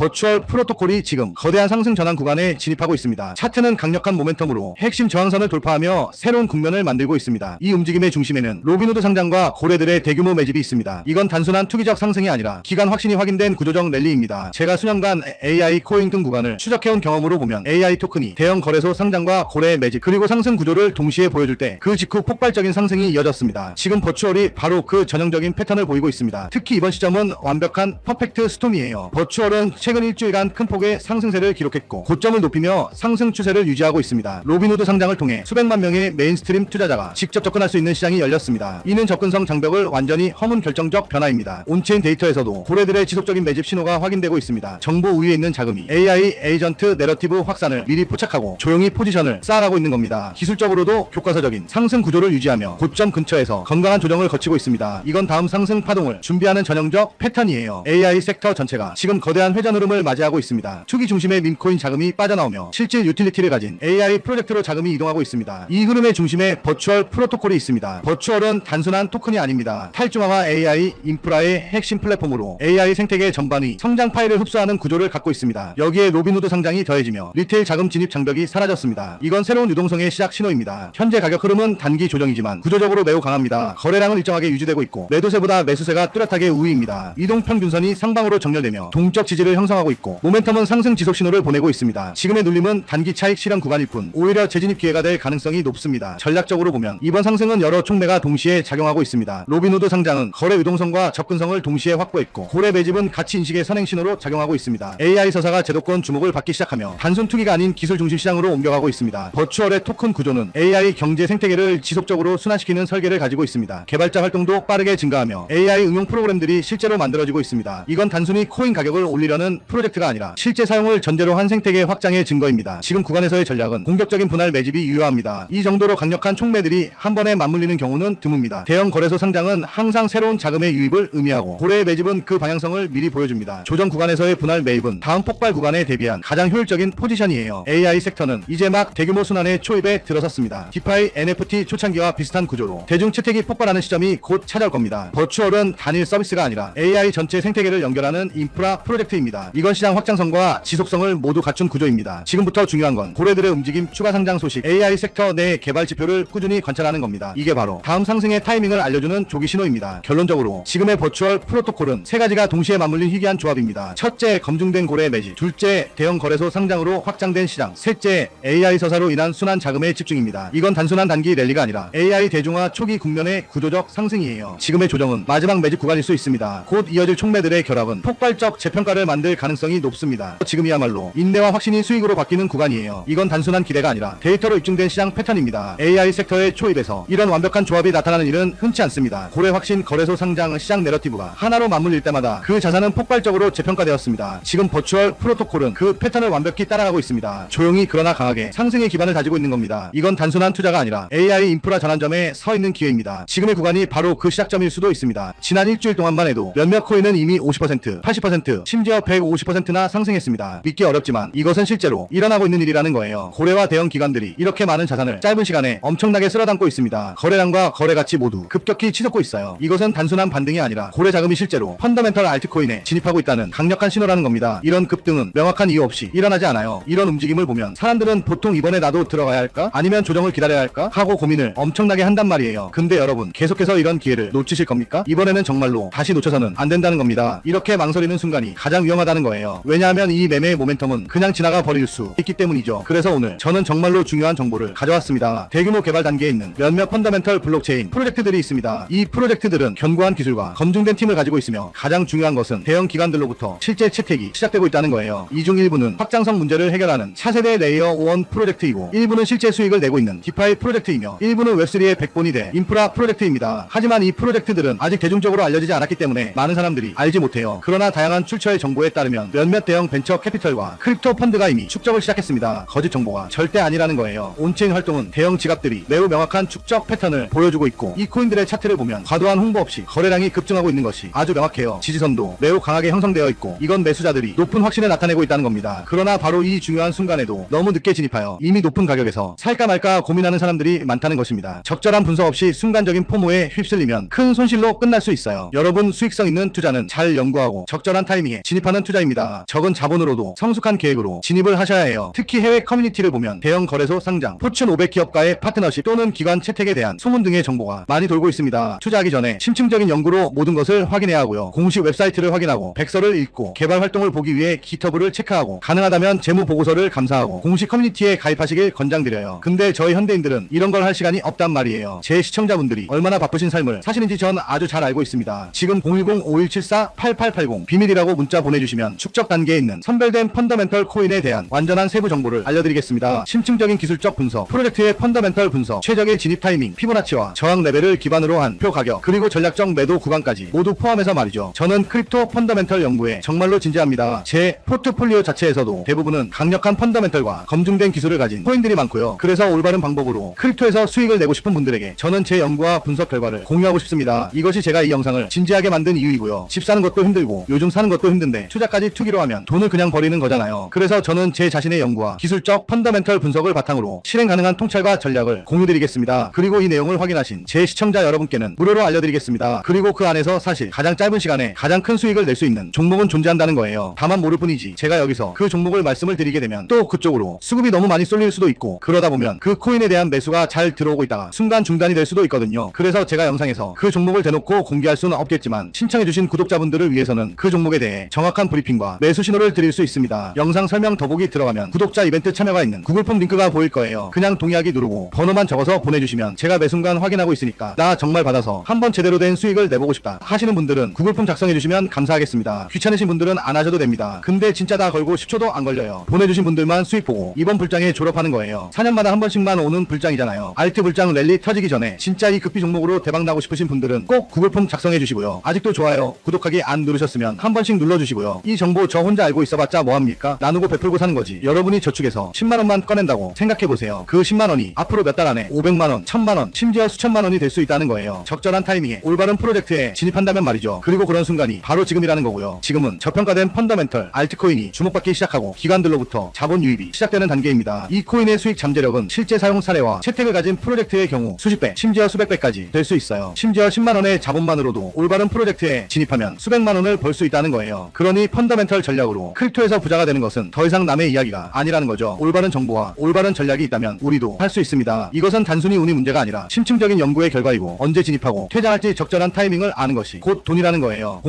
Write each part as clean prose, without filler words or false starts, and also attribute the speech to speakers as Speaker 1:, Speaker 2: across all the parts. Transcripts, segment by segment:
Speaker 1: 버추얼 프로토콜이 지금 거대한 상승 전환 구간에 진입하고 있습니다. 차트는 강력한 모멘텀으로 핵심 저항선을 돌파하며 새로운 국면을 만들고 있습니다. 이 움직임의 중심에는 로빈후드 상장과 고래들의 대규모 매집이 있습니다. 이건 단순한 투기적 상승이 아니라 기간 확신이 확인된 구조적 랠리입니다. 제가 수년간 AI 코인 등 구간을 추적해온 경험으로 보면 AI 토큰이 대형 거래소 상장과 고래의 매집 그리고 상승 구조를 동시에 보여줄 때 그 직후 폭발적인 상승이 이어졌습니다. 지금 버추얼이 바로 그 전형적인 패턴을 보이고 있습니다. 특히 이번 시점은 완벽한 퍼펙트 스톰이에요. 버추얼은 최근 일주일간 큰 폭의 상승세를 기록했고 고점을 높이며 상승 추세를 유지하고 있습니다. 로빈후드 상장을 통해 수백만 명의 메인스트림 투자자가 직접 접근할 수 있는 시장이 열렸습니다. 이는 접근성 장벽을 완전히 허문 결정적 변화입니다. 온체인 데이터에서도 고래들의 지속적인 매집 신호가 확인되고 있습니다. 정보 우위에 있는 자금이 AI 에이전트 내러티브 확산을 미리 포착하고 조용히 포지션을 쌓아가고 있는 겁니다. 기술적으로도 교과서적인 상승 구조를 유지하며 고점 근처에서 건강한 조정을 거치고 있습니다. 이건 다음 상승 파동을 준비하는 전형적 패턴이에요. AI 섹터 전체가 지금 거대한 회전 흐름을 맞이하고 있습니다. 투기 중심의 밈코인 자금이 빠져나오며 실질 유틸리티를 가진 AI 프로젝트로 자금이 이동하고 있습니다. 이 흐름의 중심에 버추얼 프로토콜이 있습니다. 버추얼은 단순한 토큰이 아닙니다. 탈중앙화 AI 인프라의 핵심 플랫폼으로 AI 생태계 전반이 성장 파일을 흡수하는 구조를 갖고 있습니다. 여기에 로빈후드 상장이 더해지며 리테일 자금 진입 장벽이 사라졌습니다. 이건 새로운 유동성의 시작 신호입니다. 현재 가격 흐름은 단기 조정이지만 구조적으로 매우 강합니다. 거래량은 일정하게 유지되고 있고 매도세보다 매수세가 뚜렷하게 우위입니다. 이동평균선이 상방으로 정렬되며 동적 지지를 형성하고 있고 모멘텀은 상승 지속 신호를 보내고 있습니다. 지금의 눌림은 단기 차익 실현 구간일 뿐 오히려 재진입 기회가 될 가능성이 높습니다. 전략적으로 보면 이번 상승은 여러 촉매가 동시에 작용하고 있습니다. 로빈후드 상장은 거래 유동성과 접근성을 동시에 확보했고 고래 매집은 가치 인식의 선행 신호로 작용하고 있습니다. AI 서사가 제도권 주목을 받기 시작하며 단순 투기가 아닌 기술 중심 시장으로 옮겨가고 있습니다. 버추얼의 토큰 구조는 AI 경제 생태계를 지속적으로 순환시키는 설계를 가지고 있습니다. 개발자 활동도 빠르게 증가하며 AI 응용 프로그램들이 실제로 만들어지고 있습니다. 이건 단순히 코인 가격을 올리려는 프로젝트가 아니라 실제 사용을 전제로 한 생태계 확장의 증거입니다. 지금 구간에서의 전략은 공격적인 분할 매집이 유효합니다. 이 정도로 강력한 촉매들이 한 번에 맞물리는 경우는 드뭅니다. 대형 거래소 상장은 항상 새로운 자금의 유입을 의미하고 고래의 매집은 그 방향성을 미리 보여줍니다. 조정 구간에서의 분할 매입은 다음 폭발 구간에 대비한 가장 효율적인 포지션이에요. AI 섹터는 이제 막 대규모 순환의 초입에 들어섰습니다. 디파이 NFT 초창기와 비슷한 구조로 대중 채택이 폭발하는 시점이 곧 찾아올 겁니다. 버추얼은 단일 서비스가 아니라 AI 전체 생태계를 연결하는 인프라 프로젝트입니다. 이건 시장 확장성과 지속성을 모두 갖춘 구조입니다. 지금부터 중요한 건 고래들의 움직임, 추가 상장 소식, AI 섹터 내 개발 지표를 꾸준히 관찰하는 겁니다. 이게 바로 다음 상승의 타이밍을 알려주는 조기 신호입니다. 결론적으로 지금의 버추얼 프로토콜은 세 가지가 동시에 맞물린 희귀한 조합입니다. 첫째, 검증된 고래 매집. 둘째, 대형 거래소 상장으로 확장된 시장. 셋째, AI 서사로 인한 순환 자금의 집중입니다. 이건 단순한 단기 랠리가 아니라 AI 대중화 초기 국면의 구조적 상승이에요. 지금의 조정은 마지막 매집 구간일 수 있습니다. 곧 이어질 촉매들의 결합은 폭발적 재평가를 만들 가능성이 높습니다. 지금이야말로 인내와 확신이 수익으로 바뀌는 구간이에요. 이건 단순한 기대가 아니라 데이터로 입증된 시장 패턴입니다. AI 섹터의 초입에서 이런 완벽한 조합이 나타나는 일은 흔치 않습니다. 고래 확신, 거래소 상장, 시장 내러티브가 하나로 맞물릴 때마다 그 자산은 폭발적으로 재평가되었습니다. 지금 버추얼 프로토콜은 그 패턴을 완벽히 따라가고 있습니다. 조용히 그러나 강하게 상승의 기반을 다지고 있는 겁니다. 이건 단순한 투자가 아니라 AI 인프라 전환점에 서 있는 기회입니다. 지금의 구간이 바로 그 시작점일 수도 있습니다. 지난 일주일 동안만 해도 몇몇 코인은 이미 50%, 80%, 심지어 150%나 상승했습니다. 믿기 어렵지만 이것은 실제로 일어나고 있는 일이라는 거예요. 고래와 대형 기관들이 이렇게 많은 자산을 짧은 시간에 엄청나게 쓸어담고 있습니다. 거래량과 거래 가치 모두 급격히 치솟고 있어요. 이것은 단순한 반등이 아니라 고래 자금이 실제로 펀더멘털 알트코인에 진입하고 있다는 강력한 신호라는 겁니다. 이런 급등은 명확한 이유 없이 일어나지 않아요. 이런 움직임을 보면 사람들은 보통 이번에 나도 들어가야 할까? 아니면 조정을 기다려야 할까? 하고 고민을 엄청나게 한단 말이에요. 근데 여러분, 계속해서 이런 기회를 놓치실 겁니까? 이번에는 정말로 다시 놓쳐서는 안 된다는 겁니다. 이렇게 망설이는 순간이 가장 위험하다는 거예요. 왜냐하면 이 매매의 모멘텀은 그냥 지나가 버릴 수 있기 때문이죠. 그래서 오늘 저는 정말로 중요한 정보를 가져왔습니다. 대규모 개발 단계에 있는 몇몇 펀더멘털 블록체인 프로젝트들이 있습니다. 이 프로젝트들은 견고한 기술과 검증된 팀을 가지고 있으며 가장 중요한 것은 대형 기관들로부터 실제 채택이 시작되고 있다는 거예요. 이 중 일부는 확장성 문제를 해결하는 차세대 레이어 1 프로젝트이고 일부는 실제 수익을 내고 있는 디파이 프로젝트이며 일부는 웹3의 백본이 돼 인프라 프로젝트입니다. 하지만 이 프로젝트들은 아직 대중적으로 알려지지 않았기 때문에 많은 사람들이 알지 못해요. 그러나 다양한 출처의 정보에 따르면 몇몇 대형 벤처 캐피털과 크립토 펀드가 이미 축적을 시작했습니다. 거짓 정보가 절대 아니라는 거예요. 온체인 활동은 대형 지갑들이 매우 명확한 축적 패턴을 보여주고 있고 이 코인들의 차트를 보면 과도한 홍보 없이 거래량이 급증하고 있는 것이 아주 명확해요. 지지선도 매우 강하게 형성되어 있고 이건 매수자들이 높은 확신을 나타내고 있다는 겁니다. 그러나 바로 이 중요한 순간에도 너무 늦게 진입하여 이미 높은 가격에서 살까 말까 고민하는 사람들이 많다는 것입니다. 적절한 분석 없이 순간적인 포모에 휩쓸리면 큰 손실로 끝날 수 있어요. 여러분, 수익성 있는 투자는 잘 연구하고 적절한 타이밍에 진입하는 투자 투자입니다. 적은 자본으로도 성숙한 계획으로 진입을 하셔야 해요. 특히 해외 커뮤니티를 보면 대형 거래소 상장, 포춘 500 기업과의 파트너십 또는 기관 채택에 대한 소문 등의 정보가 많이 돌고 있습니다. 투자하기 전에 심층적인 연구로 모든 것을 확인해야 하고요. 공식 웹사이트를 확인하고 백서를 읽고 개발 활동을 보기 위해 기터브를 체크하고 가능하다면 재무 보고서를 감사하고 공식 커뮤니티에 가입하시길 권장드려요. 근데 저희 현대인들은 이런 걸 할 시간이 없단 말이에요. 제 시청자분들이 얼마나 바쁘신 삶을 사시는지 전 아주 잘 알고 있습니다. 지금 010-5174-8880 비밀이라고 문자 보내주시면 축적 단계에 있는 선별된 펀더멘털 코인에 대한 완전한 세부 정보를 알려드리겠습니다. 심층적인 기술적 분석, 프로젝트의 펀더멘털 분석, 최적의 진입 타이밍, 피보나치와 저항 레벨을 기반으로 한 표 가격, 그리고 전략적 매도 구간까지 모두 포함해서 말이죠. 저는 크립토 펀더멘털 연구에 정말로 진지합니다. 제 포트폴리오 자체에서도 대부분은 강력한 펀더멘털과 검증된 기술을 가진 코인들이 많고요. 그래서 올바른 방법으로 크립토에서 수익을 내고 싶은 분들에게 저는 제 연구와 분석 결과를 공유하고 싶습니다. 이것이 제가 이 영상을 진지하게 만든 이유이고요. 집 사는 것도 힘들고 요즘 사는 것도 힘든데 투자까지 투기로 하면 돈을 그냥 버리는 거잖아요. 그래서 저는 제 자신의 연구와 기술적 펀더멘털 분석을 바탕으로 실행 가능한 통찰과 전략을 공유드리겠습니다. 그리고 이 내용을 확인하신 제 시청자 여러분께는 무료로 알려드리겠습니다. 그리고 그 안에서 사실 가장 짧은 시간에 가장 큰 수익을 낼 수 있는 종목은 존재한다는 거예요. 다만 모를 뿐이지 제가 여기서 그 종목을 말씀을 드리게 되면 또 그쪽으로 수급이 너무 많이 쏠릴 수도 있고 그러다 보면 그 코인에 대한 매수가 잘 들어오고 있다가 순간 중단이 될 수도 있거든요. 그래서 제가 영상에서 그 종목을 대놓고 공개할 수는 없겠지만 신청해주신 구독자분들을 위해서는 그 종목에 대해 정확한 브리핑과 매수 신호를 드릴 수 있습니다. 영상 설명 더보기 들어가면 구독자 이벤트 참여가 있는 구글폼 링크가 보일 거예요. 그냥 동의하기 누르고 번호만 적어서 보내주시면 제가 매 순간 확인하고 있으니까 나 정말 받아서 한번 제대로 된 수익을 내보고 싶다 하시는 분들은 구글폼 작성해주시면 감사하겠습니다. 귀찮으신 분들은 안 하셔도 됩니다. 근데 진짜 다 걸고 10초도 안 걸려요. 보내주신 분들만 수익 보고 이번 불장에 졸업하는 거예요. 4년마다 한 번씩만 오는 불장이잖아요. 알트 불장 랠리 터지기 전에 진짜 이 급비 종목으로 대박 나고 싶으신 분들은 꼭 구글폼 작성해주시고요. 아직도 좋아요, 구독하기 안 누르셨으면 한 번씩 눌러주시고요. 이 정보 저 혼자 알고 있어봤자 뭐합니까? 나누고 베풀고 사는 거지. 여러분이 저축해서 10만원만 꺼낸다고 생각해보세요. 그 10만원이 앞으로 몇 달 안에 500만원, 1000만원, 심지어 수천만원이 될 수 있다는 거예요. 적절한 타이밍에 올바른 프로젝트에 진입한다면 말이죠. 그리고 그런 순간이 바로 지금이라는 거고요. 지금은 저평가된 펀더멘털 알트코인이 주목받기 시작하고 기관들로부터 자본 유입이 시작되는 단계입니다. 이 코인의 수익 잠재력은 실제 사용 사례와 채택을 가진 프로젝트의 경우 수십 배, 심지어 수백 배까지 될 수 있어요. 심지어 10만원의 자본만으로도 올바른 프로젝트에 진입하면 수백만원을 벌 수 있다는 거예요. 그러니 펀더멘털 전략으로 크립토에서 부자가 되는 것은 더 이상 남의 이야기가 아니라는 거죠. 올바른 정보와 올바른 전략이 있다면 우리도 할 수 있습니다. 이것은 단순히 운이 문제가 아니라 심층적인 연구의 결과이고 언제 진입하고 퇴장할지 적절한 타이밍을 아는 것이 곧 돈이라는 거예요.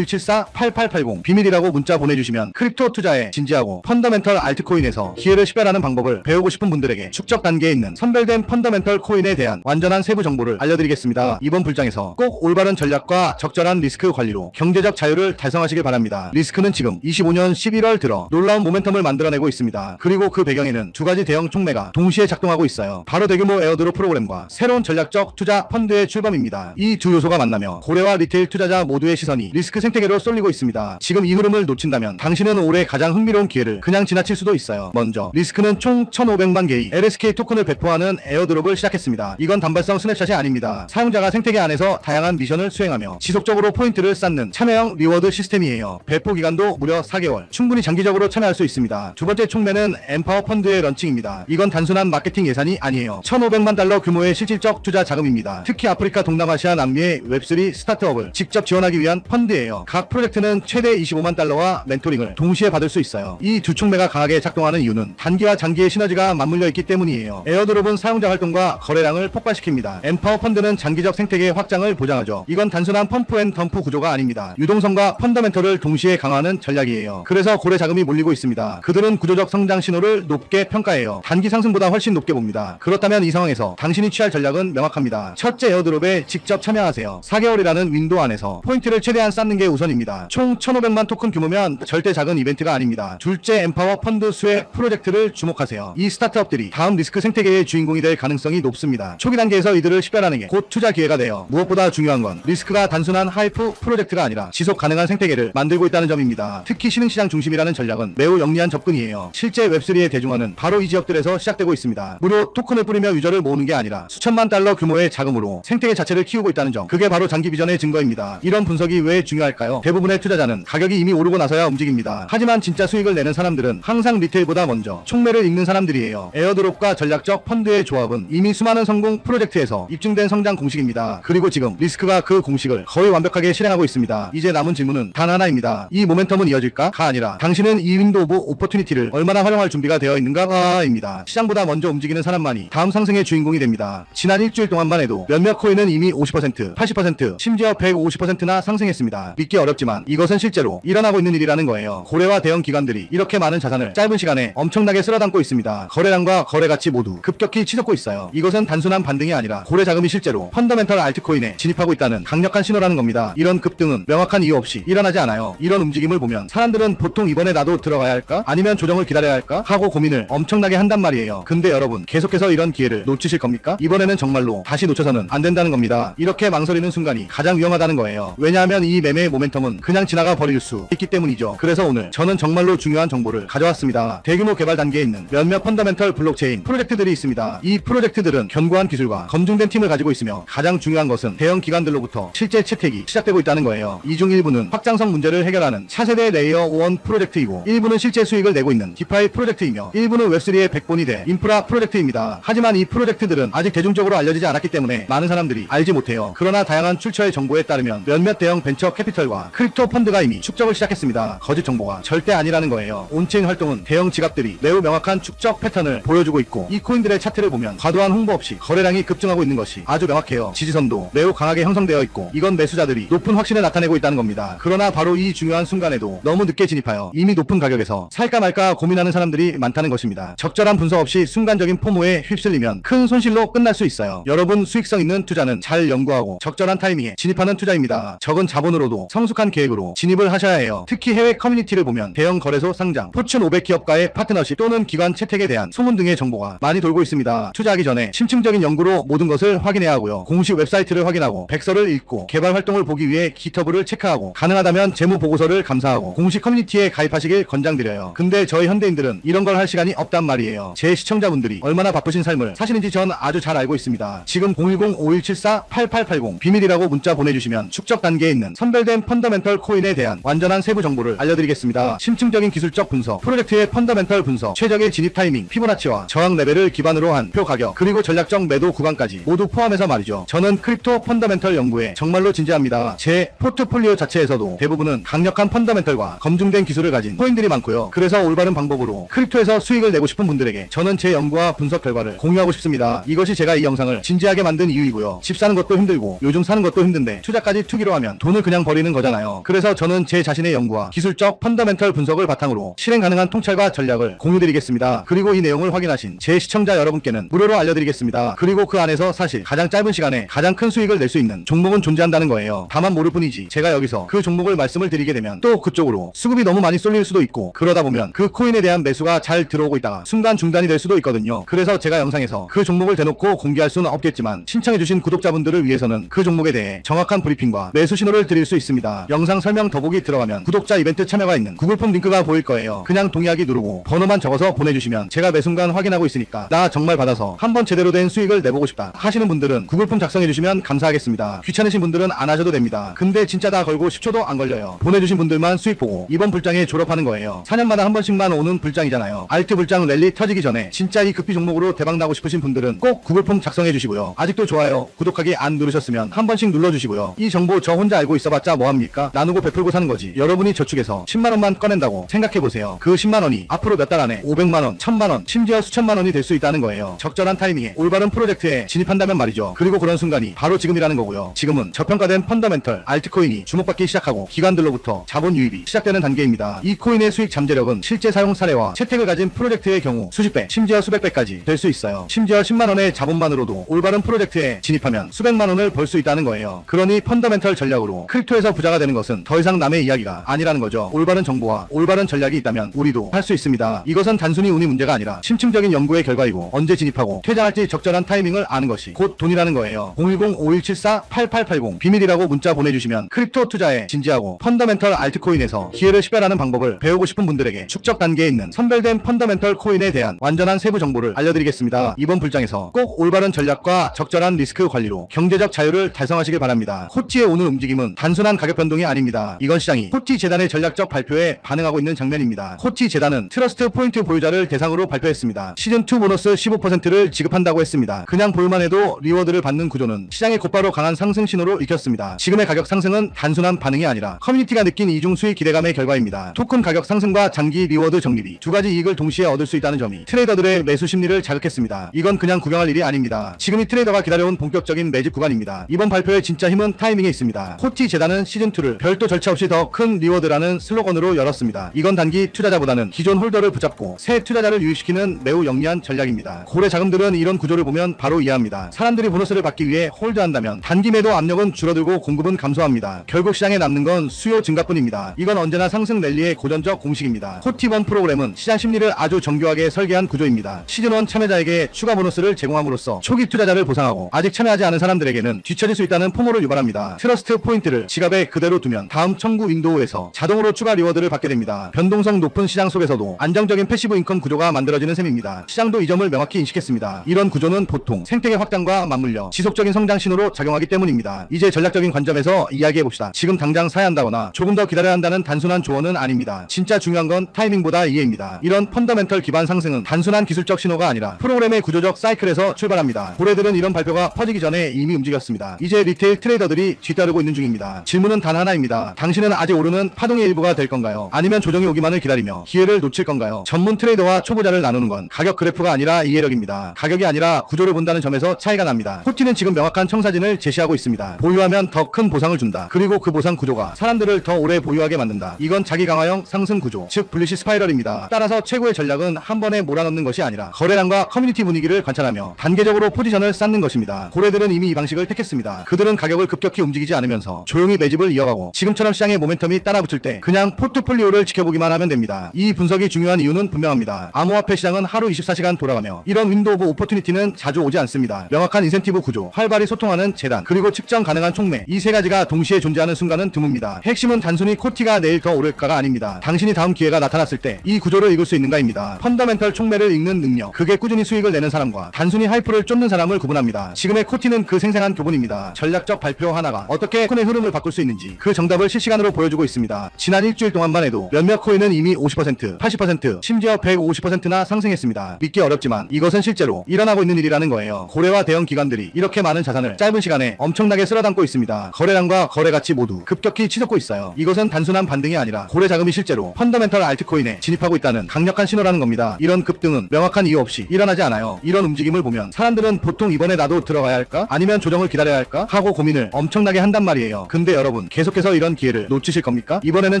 Speaker 1: 010-5174-8880 비밀이라고 문자 보내주시면 크립토 투자에 진지하고 펀더멘털 알트코인에서 기회를 식별하는 방법을 배우고 싶은 분들에게 축적 단계에 있는 선별된 펀더멘털 코인에 대한 완전한 세부 정보를 알려드리겠습니다. 이번 불장에서 꼭 올바른 전략과 적절한 리스크 관리로 경제적 자유를 달성하시길 바랍니다. 리스크는 지금 25년 11월 들어 놀라운 모멘텀을 만들어내고 있습니다. 그리고 그 배경에는 두 가지 대형 촉매가 동시에 작동하고 있어요. 바로 대규모 에어드롭 프로그램과 새로운 전략적 투자 펀드의 출범입니다. 이 두 요소가 만나며 고래와 리테일 투자자 모두의 시선이 리스크 생태계로 쏠리고 있습니다. 지금 이 흐름을 놓친다면 당신은 올해 가장 흥미로운 기회를 그냥 지나칠 수도 있어요. 먼저 리스크는 총 1500만 개의 LSK 토큰을 배포하는 에어드롭을 시작했습니다. 이건 단발성 스냅샷이 아닙니다. 사용자가 생태계 안에서 다양한 미션을 수행하며 지속적으로 포인트를 쌓는 참여형 리워드 시스템이에요. 배포 기간도 무려 4개월, 충분히 장기적으로 참여할 수 있습니다. 두 번째 촉매는 엠파워 펀드의 런칭입니다. 이건 단순한 마케팅 예산이 아니에요. 1500만 달러 규모의 실질적 투자 자금입니다. 특히 아프리카, 동남아시아, 남미의 웹3 스타트업을 직접 지원하기 위한 펀드예요. 각 프로젝트는 최대 25만 달러와 멘토링을 동시에 받을 수 있어요. 이 두 촉매가 강하게 작동하는 이유는 단기와 장기의 시너지가 맞물려 있기 때문이에요. 에어드롭은 사용자 활동과 거래량을 폭발시킵니다. 엠파워 펀드는 장기적 생태계 확장을 보장하죠. 이건 단순한 펌프 앤 덤프 구조가 아닙니다. 유동성과 펀더멘털을 동시에 강화하는 전략이에요. 그래서 고래 자금이 몰리고 있습니다. 그들은 구조적 성장 신호를 높게 평가해요. 단기 상승보다 훨씬 높게 봅니다. 그렇다면 이 상황에서 당신이 취할 전략은 명확합니다. 첫째, 에어드롭에 직접 참여하세요. 4개월이라는 윈도우 안에서 포인트를 최대한 쌓는 게 우선입니다. 총 1500만 토큰 규모면 절대 작은 이벤트가 아닙니다. 둘째, 엠파워 펀드 수의 프로젝트를 주목하세요. 이 스타트업들이 다음 리스크 생태계의 주인공이 될 가능성이 높습니다. 초기 단계에서 이들을 식별하는 게 곧 투자 기회가 돼요. 무엇보다 중요한 건 리스크가 단순한 하이프 프로젝트가 아니라 지속 가능한 생태계를 만들고 있다는 점입니다. 특히 신흥시장 중심이라는 전략은 매우 영리한 접근이에요. 실제 웹3의 대중화는 바로 이 지역들에서 시작되고 있습니다. 무료 토큰을 뿌리며 유저를 모으는 게 아니라 수천만 달러 규모의 자금으로 생태계 자체를 키우고 있다는 점, 그게 바로 장기 비전의 증거입니다. 이런 분석이 왜 중요할까요? 대부분의 투자자는 가격이 이미 오르고 나서야 움직입니다. 하지만 진짜 수익을 내는 사람들은 항상 리테일보다 먼저 촉매를 읽는 사람들이에요. 에어드롭과 전략적 펀드의 조합은 이미 수많은 성공 프로젝트에서 입증된 성장 공식입니다. 그리고 지금 리스크가 그 공식을 거의 완벽하게 실행하고 있습니다. 이제 남은 질문은 단 하나입니다. 이 모멘텀은 이어질까가 아니라 당신은 이 윈도우 오브 오퍼튜니티를 얼마나 활용할 준비가 되어 있는가입니다. 시장보다 먼저 움직이는 사람만이 다음 상승의 주인공이 됩니다. 지난 일주일 동안만 해도 몇몇 코인은 이미 50%, 80%, 심지어 150%나 상승했습니다. 믿기 어렵지만 이것은 실제로 일어나고 있는 일이라는 거예요. 고래와 대형 기관들이 이렇게 많은 자산을 짧은 시간에 엄청나게 쓸어담고 있습니다. 거래량과 거래 가치 모두 급격히 치솟고 있어요. 이것은 단순한 반등이 아니라 고래 자금이 실제로 펀더멘털 알트코인에 진입하고 있다는 강력한 신호라는 겁니다. 이런 급등은 명확한 이유 없이 일어나지 않아요. 이런 움직임을 보면 사람들은 보통 이번에 나도 들어가야 할까? 아니면 조정을 기다려야 할까? 하고 고민을 엄청나게 한단 말이에요. 근데 여러분, 계속해서 이런 기회를 놓치실 겁니까? 이번에는 정말로 다시 놓쳐서는 안 된다는 겁니다. 이렇게 망설이는 순간이 가장 위험하다는 거예요. 왜냐하면 이 매매의 모멘텀은 그냥 지나가 버릴 수 있기 때문이죠. 그래서 오늘 저는 정말로 중요한 정보를 가져왔습니다. 대규모 개발 단계에 있는 몇몇 펀더멘털 블록체인 프로젝트들이 있습니다. 이 프로젝트들은 견고한 기술과 검증된 팀을 가지고 있으며 가장 중요한 것은 대형 기관들로부터 실제 채택이 시작되고 있다는 거예요. 이 중 일부는 확장성 문제를 해결하는 차세대 레이어 1 프로젝트이고, 일부는 실제 수익을 내고 있는 디파이 프로젝트이며, 일부는 웹3의 백본이 될 인프라 프로젝트입니다. 하지만 이 프로젝트들은 아직 대중적으로 알려지지 않았기 때문에 많은 사람들이 알지 못해요. 그러나 다양한 출처의 정보에 따르면 몇몇 대형 벤처 캐피털과 크립토 펀드가 이미 축적을 시작했습니다. 거짓 정보가 절대 아니라는 거예요. 온체인 활동은 대형 지갑들이 매우 명확한 축적 패턴을 보여주고 있고, 이 코인들의 차트를 보면 과도한 홍보 없이 거래량이 급증하고 있는 것이 아주 명확해요. 지지선도 매우 강하게 형성되어 있고, 이건 매수자들이 높은 확신을 나타내고 있다는 겁니다. 그러나 바로 이 중요한 순간에도 너무 늦게 진입하여 이미 높은 가격에서 살까 말까 고민하는 사람들이 많다는 것입니다. 적절한 분석 없이 순간적인 포모에 휩쓸리면 큰 손실로 끝날 수 있어요. 여러분, 수익성 있는 투자는 잘 연구하고 적절한 타이밍에 진입하는 투자입니다. 적은 자본으로도 성숙한 계획으로 진입을 하셔야 해요. 특히 해외 커뮤니티를 보면 대형 거래소 상장, 포춘 500 기업과의 파트너십 또는 기관 채택에 대한 소문 등의 정보가 많이 돌고 있습니다. 투자하기 전에 심층적인 연구로 모든 것을 확인해야 하고요. 공식 웹사이트를 확인하고 백서를 읽고 개발 활동을 보기 위해 기터브를 체크하고, 가능하다면 재무 보고서를 감사하고 공식 커뮤니티에 가입하시길 권장드려요. 근데 저희 현대인들은 이런 걸 할 시간이 없단 말이에요. 제 시청자분들이 얼마나 바쁘신 삶을 사시는지 전 아주 잘 알고 있습니다. 지금 010-5174-8880 비밀이라고 문자 보내주시면 축적 단계에 있는 선별된 펀더멘털 코인에 대한 완전한 세부 정보를 알려드리겠습니다. 심층적인 기술적 분석, 프로젝트의 펀더멘털 분석, 최적의 진입 타이밍, 피보나치와 저항 레벨을 기반으로 한 표 가격, 그리고 전략적 매도 구간까지 모두 포함해서 말이죠. 저는 크립토 펀더멘털 연구에 정말로 진지합니다. 제 포트폴리오 자체에서도 대부분은 강력한 펀더멘털과 검증된 기술을 가진 코인들이 많고요. 그래서 올바른 방법으로 크립토에서 수익을 내고 싶은 분들에게 저는 제 연구와 분석 결과를 공유하고 싶습니다. 이것이 제가 이 영상을 진지하게 만든 이유이고요. 집 사는 것도 힘들고 요즘 사는 것도 힘든데 투자까지 투기로 하면 돈을 그냥 버리는 거잖아요. 그래서 저는 제 자신의 연구와 기술적 펀더멘털 분석을 바탕으로 실행 가능한 통찰과 전략을 공유드리겠습니다. 그리고 이 내용을 확인하신 제 시청자 여러분께는 무료로 알려드리겠습니다. 그리고 그 안에서 사실 가장 짧은 시간에 가장 큰 수익을 낼 수 있는 종목은 존재한다는 거예요. 다만 모를 뿐이지, 제가 여기서 그 종목을 말씀을 드리게 되면 또 그쪽으로 수급이 너무 많이 쏠릴 수도 있고, 그러다 보면 그 코인에 대한 매수가 잘 들어오고 있다가 순간 중단이 될 수도 있거든요. 그래서 제가 영상에서 그 종목을 대놓고 공개할 수는 없겠지만, 신청해주신 구독자분들을 위해서는 그 종목에 대해 정확한 브리핑과 매수 신호를 드릴 수 있습니다. 영상 설명 더보기 들어가면 구독자 이벤트 참여가 있는 구글폼 링크가 보일 거예요. 그냥 동의하기 누르고 번호만 적어서 보내주시면 제가 매 순간 확인하고 있으니까 나 정말 받아서 한번 제대로 된 수익을 내보고 싶다 하시는 분들은 구글폼 작성해주시면 감사하겠습니다. 귀찮으신 분들은 안 하셔도 됩니다. 근데 진짜 다 걸고 10초도 안 걸려요. 보내주신 분들만 수익 보고 이번 불장에 졸업하는 거예요. 4년마다 한 번씩만 오는 불장이잖아요. 알트 불장 랠리 터지기 전에 진짜 이 급비 종목으로 대박 나고 싶으신 분들은 꼭 구글폼 작성해 주시고요. 아직도 좋아요, 구독하기 안 누르셨으면 한 번씩 눌러주시고요. 이 정보 저 혼자 알고 있어봤자 뭐합니까? 나누고 베풀고 사는 거지. 여러분이 저축해서 10만원만 꺼낸다고 생각해보세요. 그 10만원이 앞으로 몇 달 안에 500만원, 1000만원, 심지어 수천만원이 될 수 있다는 거예요. 적절한 타이밍에 올바른 프로젝트에 진입한다면 말이죠. 그리고 그런 순간이 바로 지금이라는 거고요. 지금은 저평가된 펀더멘털 알트코인이 주목받기 시작하고 기관들로부터 자본 유입이 시작되는 단계입니다. 이 코인의 수익 잠재력은 실제 사용 사례와 채택을 가진 프로젝트의 경우 수십 배, 심지어 수백 배까지 될 수 있어요. 심지어 10만원의 자본만으로도 올바른 프로젝트에 진입하면 수백만원을 벌 수 있다는 거예요. 그러니 펀더멘털 전략으로 크립토에서 부자가 되는 것은 더 이상 남의 이야기가 아니라는 거죠. 올바른 정보와 올바른 전략이 있다면 우리도 할 수 있습니다. 이것은 단순히 운이 문제가 아니라 심층적인 연구의 결과이고, 언제 진입하고 퇴장할지 적절한 타이밍을 아는 것이 곧 돈이라는 거예요. 010-5174-8880 비밀이라고 문자 보내주시면 크립토 투자에 진지하고 펀더멘털 알트코인에서 기회를 식별하는 방법을 배우고 싶은 분들에게 축적 단계에 있는 선별된 펀더멘털 코인에 대한 완전한 세부 정보를 알려드리겠습니다. 이번 불장에서 꼭 올바른 전략과 적절한 리스크 관리로 경제적 자유를 달성하시길 바랍니다. 코티의 오늘 움직임은 단순한 가격 변동이 아닙니다. 이건 시장이 코티 재단의 전략적 발표에 반응하고 있는 장면입니다. 코티 재단은 트러스트 포인트 보유자를 대상으로 발표했습니다. 시즌2 보너스 15%를 지급한다고 했습니다. 그냥 볼만 해도 리워드를 받는 구조는 시장에 곧바로 강한 상승 신호로 읽혔습니다. 지금의 가격 상승은 단순한 반응이 아니라 커뮤니티가 느낀 이어진 이중 수익 기대감의 결과입니다. 토큰 가격 상승과 장기 리워드 적립이 두 가지 이익을 동시에 얻을 수 있다는 점이 트레이더들의 매수 심리를 자극했습니다. 이건 그냥 구경할 일이 아닙니다. 지금이 트레이더가 기다려온 본격적인 매집 구간입니다. 이번 발표의 진짜 힘은 타이밍에 있습니다. 코티 재단은 시즌2를 별도 절차 없이 더 큰 리워드라는 슬로건으로 열었습니다. 이건 단기 투자자보다는 기존 홀더를 붙잡고 새 투자자를 유입시키는 매우 영리한 전략입니다. 고래 자금들은 이런 구조를 보면 바로 이해합니다. 사람들이 보너스를 받기 위해 홀드한다면 단기 매도 압력은 줄어들고 공급은 감소합니다. 결국 시장에 남는 건 수요 증가뿐입니다. 이건 언제나 상승 랠리의 고전적 공식입니다. 코티1 프로그램은 시장 심리를 아주 정교하게 설계한 구조입니다. 시즌1 참여자에게 추가 보너스를 제공함으로써 초기 투자자를 보상하고 아직 참여하지 않은 사람들에게는 뒤처질 수 있다는 포모를 유발합니다. 트러스트 포인트를 지갑에 그대로 두면 다음 청구 윈도우에서 자동으로 추가 리워드를 받게 됩니다. 변동성 높은 시장 속에서도 안정적인 패시브 인컴 구조가 만들어지는 셈입니다. 시장도 이 점을 명확히 인식했습니다. 이런 구조는 보통 생태계 확장과 맞물려 지속적인 성장 신호로 작용하기 때문입니다. 이제 전략적인 관점에서 이야기해봅시다. 지금 당장 사야 한다거나 조금 더 기다려야 한다는 단순한 조언은 아닙니다. 진짜 중요한 건 타이밍보다 이해입니다. 이런 펀더멘털 기반 상승은 단순한 기술적 신호가 아니라 프로그램의 구조적 사이클에서 출발합니다. 고래들은 이런 발표가 퍼지기 전에 이미 움직였습니다. 이제 리테일 트레이더들이 뒤따르고 있는 중입니다. 질문은 단 하나입니다. 당신은 아직 오르는 파동의 일부가 될 건가요? 아니면 조정이 오기만을 기다리며 기회를 놓칠 건가요? 전문 트레이더와 초보자를 나누는 건 가격 그래프가 아니라 이해력입니다. 가격이 아니라 구조를 본다는 점에서 차이가 납니다. 코티는 지금 명확한 청사진을 제시하고 있습니다. 보유하면 더 큰 보상을 준다. 그리고 그 보상 구조가 사람들을 더 오래 보유하게 만든다. 이건 자기 강화형 상승 구조, 즉 불리시 스파이럴입니다. 따라서 최고의 전략은 한 번에 몰아넣는 것이 아니라 거래량과 커뮤니티 분위기를 관찰하며 단계적으로 포지션을 쌓는 것입니다. 고래들은 이미 이 방식을 택했습니다. 그들은 가격을 급격히 움직이지 않으면서 조용히 매집을 이어가고 지금처럼 시장의 모멘텀이 따라붙을 때 그냥 포트폴리오를 지켜보기만 하면 됩니다. 이 분석이 중요한 이유는 분명합니다. 암호화폐 시장은 하루 24시간 돌아가며 이런 윈도우 오브 오퍼튜니티는 자주 오지 않습니다. 명확한 인센티브 구조, 활발히 소통하는 재단, 그리고 측정 가능한 촉매, 이 세 가지가 동시에 존재하는 순간은 드뭅니다. 핵심은 단순히 코티가 내일 더 오를까가 아닙니다. 당신이 다음 기회가 나타났을 때 이 구조를 읽을 수 있는가입니다. 펀더멘털 촉매를 읽는 능력, 그게 꾸준히 수익을 내는 사람과 단순히 하이프를 쫓는 사람을 구분합니다. 지금의 코티는 그 생생한 교본입니다. 전략적 발표 하나가 어떻게 코인의 흐름을 바꿀 수 있는지 그 정답을 실시간으로 보여주고 있습니다. 지난 일주일 동안만 해도 몇몇 코인은 이미 50%, 80%, 심지어 150%나 상승했습니다. 믿기 어렵지만 이것은 실제로 일어나고 있는 일이라는 거예요. 고래와 대형 기관들이 이렇게 많은 자산을 짧은 시간에 엄청나게 쓸어담고 있습니다. 거래량과 거래 가치 모두 급격히 치솟고 있어요. 이것은 단순한 반등이 아니라 고래 자금이 실제로 펀더멘털 알트코인에 진입하고 있다는 강력한 신호라는 겁니다. 이런 급등은 명확한 이유 없이 일어나지 않아요. 이런 움직임을 보면 사람들은 보통 이번에 나도 들어가야 할까? 아니면 조정을 기다려야 할까? 하고 고민을 엄청나게 한단 말이에요. 근데 여러분, 계속해서 이런 기회를 놓치실 겁니까? 이번에는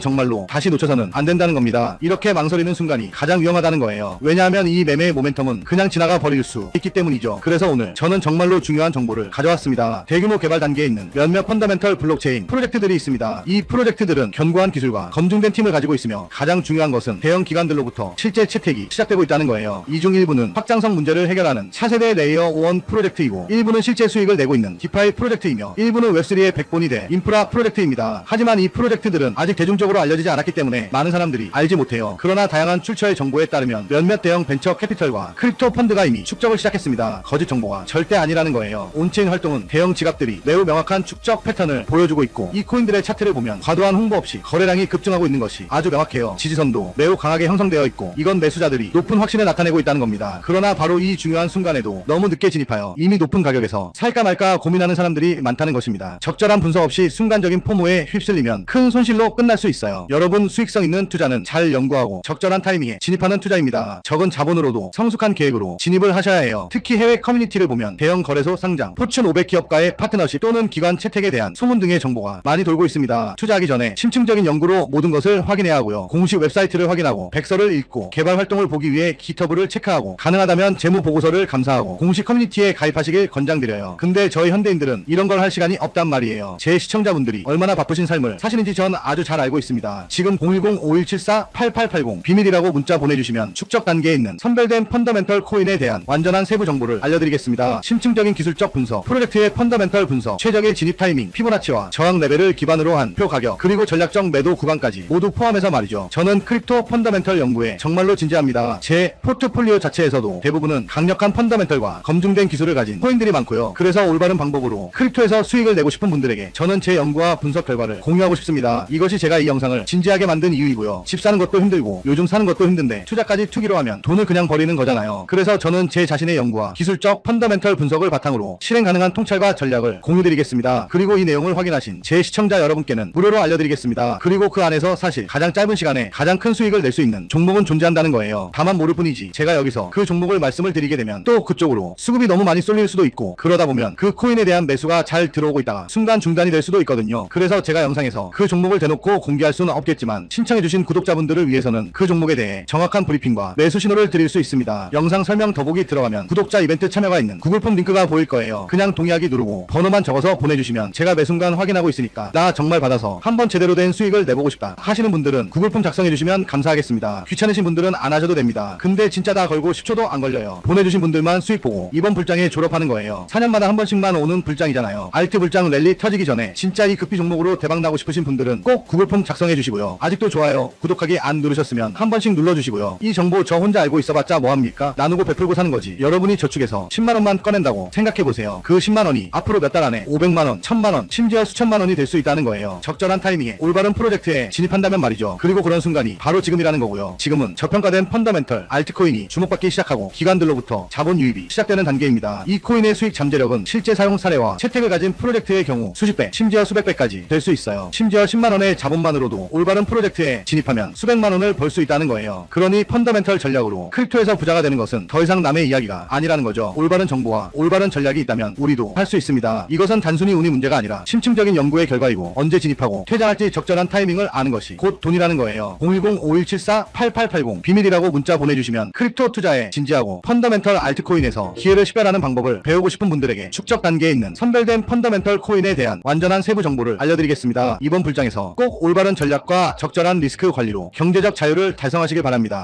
Speaker 1: 정말로 다시 놓쳐서는 안 된다는 겁니다. 이렇게 망설이는 순간이 가장 위험하다는 거예요. 왜냐하면 이 매매의 모멘텀은 그냥 지나가 버릴 수 있기 때문이죠. 그래서 오늘 저는 정말로 중요한 정보를 가져왔습니다. 대규모 개발 단계에 있는 몇몇 펀더멘털 블록체인 프로젝트들이 있습니다. 이 프로젝트들은 견고한 기술과 검증된 팀을 가지고 있으며 가장 중요한 것은 대형 기관들로부터 실제 채택이 시작되고 있다는 거예요. 이 중 일부는 확장성 문제를 해결하는 차세대 레이어 1 프로젝트이고 일부는 실제 수익을 내고 있는 디파이 프로젝트이며 일부는 웹3의 백본이 될 인프라 프로젝트입니다. 하지만 이 프로젝트들은 아직 대중적으로 알려지지 않았기 때문에 많은 사람들이 알지 못해요. 그러나 다양한 출처의 정보에 따르면 몇몇 대형 벤처 캐피털과 크립토 펀드가 이미 축적을 시작했습니다. 거짓 정보가 절대 아니라는 거예요. 온체인 활동은 대형 지갑들이 매우 명확한 축적 패턴을 보여주고 있고 이 코인들의 차트를 보면 과도한 홍보 없이 거래량이 급증하고 있는 것이 아주 명확해요. 지지선도 매우 강하게 형성되어 있고 이건 매수자들이 높은 확신을 나타내고 있다는 겁니다. 그러나 바로 이 중요한 순간에도 너무 늦게 진입하여 이미 높은 가격에서 살까 말까 고민하는 사람들이 많다는 것입니다. 적절한 분석 없이 순간적인 포모에 휩쓸리면 큰 손실로 끝날 수 있어요. 여러분, 수익성 있는 투자는 잘 연구하고 적절한 타이밍에 진입하는 투자입니다. 적은 자본으로도 성숙한 계획으로 진입을 하셔야 해요. 특히 해외 커뮤니티를 보면 대형 거래소 상장, 포춘 500 기업과의 파트너십 또는 기관 채택에 대한 소문 등의 정보가 많이 돌고 있습니다. 투자하기 전에 심층적인 연구로 모든 것을 확인해야 하고요. 공식 웹사이트를 확인하고 백서를 읽고 개발 활동을 보기 위해 기터브를 체크하고 가능하다면 재무 보고서를 감사하고 공식 커뮤니티에 가입하시길 권장드려요. 근데 저희 현대인들은 이런 걸 할 시간이 없단 말이에요. 제 시청자분들이 얼마나 바쁘신 삶을 사시는지 전 아주 잘 알고 있습니다. 지금 010-5174-8880 비밀이라고 문자 보내주시면 축적 단계에 있는 선별된 펀더멘털 코인에 대한 완전한 세부 정보를 알려드리겠습니다. 심층적인 기술적 분석, 프로젝트의 펀더멘털 분석, 최적의 진입 타이밍, 피보나치와 저항 레벨을 기반으로 한 표 가격, 그리고 전략적 매도 구간까지 모두 포함해서 말이죠. 저는 크립토 펀더멘털 연구에 정말로 진지합니다. 제 포트폴리오 자체에서도 대부분은 강력한 펀더멘털과 검증된 기술을 가진 코인들이 많고요. 그래서 올바른 방법으로 크립토에서 수익을 내고 싶은 분들에게 저는 제 연구와 분석 결과를 공유하고 싶습니다. 이것이 제가 이 영상을 진지하게 만든 이유이고요. 집 사는 것도 힘들고 요즘 사는 것도 힘든데 투자까지 투기로 하면 돈을 그냥 버리는 거잖아요. 그래서 저는 제 자신의 연구와 기술적 펀더멘털 분석을 바탕으로 실행 가능한 통찰과 전략을 공유드리겠습니다. 그리고 이 내용을 확인하신 제 시청자 여러분께는 무료로 알려드리겠습니다. 알려드리겠습니다. 그리고 그 안에서 사실 가장 짧은 시간에 가장 큰 수익을 낼 수 있는 종목은 존재한다는 거예요. 다만 모를 뿐이지 제가 여기서 그 종목을 말씀을 드리게 되면 또 그쪽으로 수급이 너무 많이 쏠릴 수도 있고, 그러다 보면 그 코인에 대한 매수가 잘 들어오고 있다가 순간 중단이 될 수도 있거든요. 그래서 제가 영상에서 그 종목을 대놓고 공개할 수는 없겠지만 신청해주신 구독자분들을 위해서는 그 종목에 대해 정확한 브리핑과 매수 신호를 드릴 수 있습니다. 영상 설명 더보기 들어가면 구독자 이벤트 참여가 있는 구글폼 링크가 보일 거예요. 그냥 동의하기 누르고 번호만 적어서 보내주시면 제가 매 순간 확인하고 있으니까 나 정말 받아서 한번 제대로 된 수익을 내보고 싶다 하시는 분들은 구글폼 작성해주시면 감사하겠습니다. 귀찮으신 분들은 안 하셔도 됩니다. 근데 진짜 다 걸고 10초도 안 걸려요. 보내주신 분들만 수익 보고 이번 불장에 졸업하는 거예요. 4년마다 한 번씩만 오는 불장이잖아요. 알트 불장 랠리 터지기 전에 진짜 이 급비 종목으로 대박 나고 싶으신 분들은 꼭 구글폼 작성해주시고요. 아직도 좋아요, 구독하기 안 누르셨으면 한 번씩 눌러주시고요. 이 정보 저 혼자 알고 있어봤자 뭐합니까? 나누고 베풀고 사는 거지. 여러분이 저축해서 10만원만 꺼낸다고 생각해보세요. 그 10만원이 앞으로 몇 달 안에 500만원, 1000만원, 심지어 수천만원이 될 수 있다는 거예요. 적절한 타이밍에 올바른 프로젝트에 진입한다면 말이죠. 그리고 그런 순간이 바로 지금이라는 거고요. 지금은 저평가된 펀더멘털 알트코인이 주목받기 시작하고 기관들로부터 자본 유입이 시작되는 단계입니다. 이 코인의 수익 잠재력은 실제 사용 사례와 채택을 가진 프로젝트의 경우 수십 배, 심지어 수백 배까지 될 수 있어요. 심지어 10만원의 자본만으로도 올바른 프로젝트에 진입하면 수백만원을 벌 수 있다는 거예요. 그러니 펀더멘털 전략으로 크립토에서 부자가 되는 것은 더 이상 남의 이야기가 아니라는 거죠. 올바른 정보와 올바른 전략이 있다면 우리도 할 수 있습니다. 이것은 단순히 운이 문제가 아니라 심층적인 연구의 결과이고, 언제 진입하고 퇴장할지 적절한 타이밍을 아는 것이 곧 돈이라는 거예요. 010-5174-8880 비밀이라고 문자 보내주시면 크립토 투자에 진지하고 펀더멘털 알트코인에서 기회를 식별하는 방법을 배우고 싶은 분들에게 축적 단계에 있는 선별된 펀더멘털 코인에 대한 완전한 세부 정보를 알려드리겠습니다. 이번 불장에서 꼭 올바른 전략과 적절한 리스크 관리로 경제적 자유를 달성하시길 바랍니다.